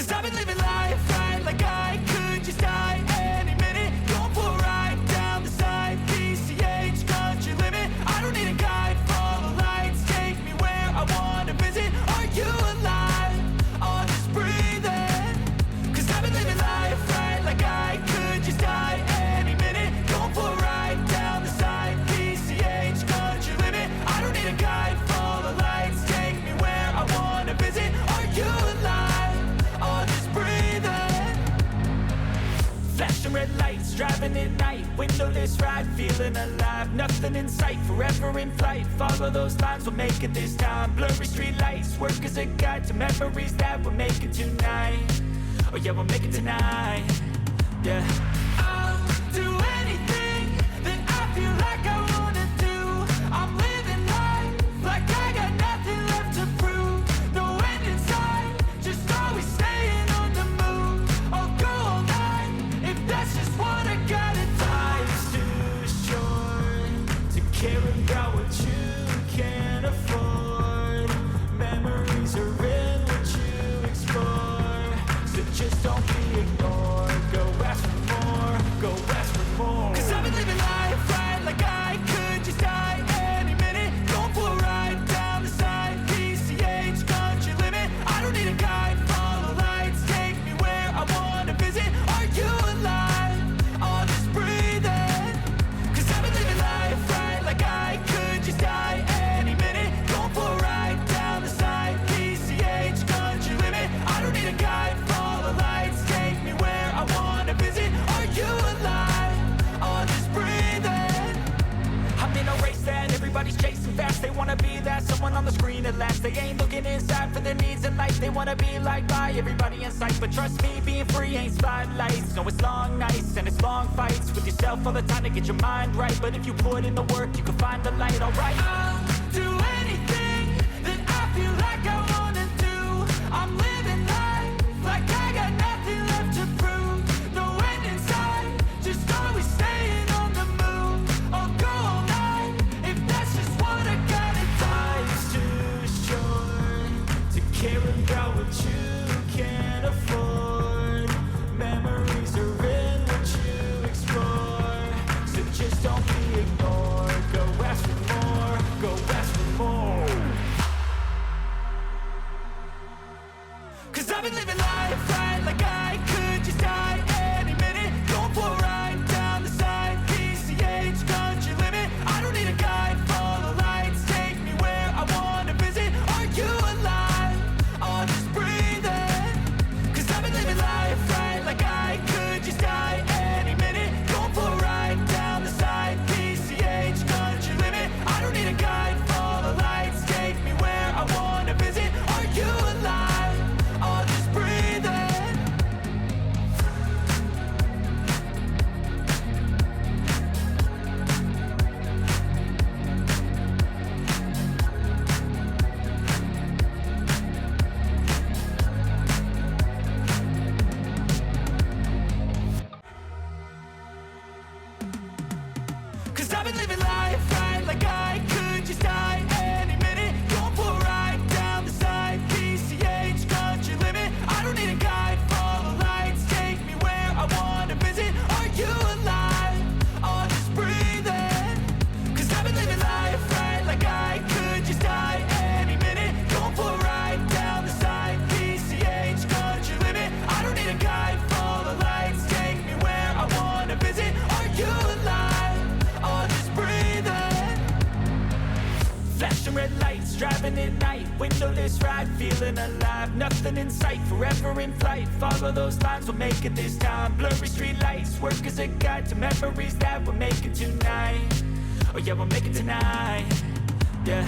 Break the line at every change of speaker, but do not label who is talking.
Cause I've been living life right like I could just die any minute. Going for a ride down the side, PCH, country limit. I don't need a guide, follow lights, take me where I wanna visit. Are you alive? Or just breathing? Cause I've been living life right like I could just die any minute. Going for a ride down the side, PCH, country limit. I don't need a guide, follow lights, take me where I wanna visit. Are you alive? Or just breathing? Flashing red lights, driving at night, windowless ride, feeling alive. Nothing in sight, forever in flight. Follow those lines, we'll make it this time. Blurry street lights, work as a guide to memories that we're making tonight. Oh yeah, we'll make it tonight. Yeah. I'll do anything that I feel like I wanna do. I'm living life like I got nothing left to prove. No end in sight, just always staying on the move. I'll go all night if that's just what I gotta do. Life's too short to care about what you can't afford. Memories are in what you explore, so just don't be ignored. Go ask for more, go ask for more. Cause I've been living life right like I could just die any minute. Going for a ride down the side, PCH, country limit. I don't need a guide, follow lights, take me where I wanna visit. Are you alive? Or just breathing? Cause I've been living life right like I could just die any minute. Going for a ride down the side, PCH, country limit. I don't need a guide, follow lights, take me where I wanna visit. Are you alive? Or just breathing? I'm in a race that everybody's chasing fast. They wanna be that someone on the screen at last. They ain't looking inside for their needs in life. They wanna be liked by everybody in sight. But trust me, being free ain't spotlights. No, it's long nights and it's long fights with yourself all the time to get your mind right. But if you put in the work, you can find the light, alright? I'll do anything that I feel like I wanna do. I'm living life like I got nothing left to prove. No end in sight, just always staying on the move. I'll go all night if that's just what I gotta do. Life's too short to care about what you can't afford. Memories are in what you explore, so just don't be ignored. Go ask for more, go ask for more. Cause I've been living life right like I could just die any minute. Going for a ride down the side, PCH, country limit. I don't need a guide, follow lights, take me where I wanna visit. Are you alive? Or just breathing? Cause I've been living life right like I could just die any minute. Going for a ride down the side, PCH, country limit. I don't need a guide, follow lights, take me where I wanna visit. Are you alive? Or just breathing? Cause I've been living life right like I could just die any minute. Going for a ride down the side, PCH, country limit. I don't need a guide, follow lights, take me where I wanna visit. Are you alive? Or just breathing? Cause I've been living life right like I could just die any minute. Going for a ride down the side, PCH, country limit. I don't need a guide, follow lights, take me where I wanna visit. Are you alive? Or just breathing? Flashing red lights, driving at night, windowless ride, feeling alive. Nothing in sight, forever in flight. Follow those lines, we'll make it this time. Blurry street lights, work as a guide to memories that we're making tonight. Oh yeah, we'll make it tonight. Yeah.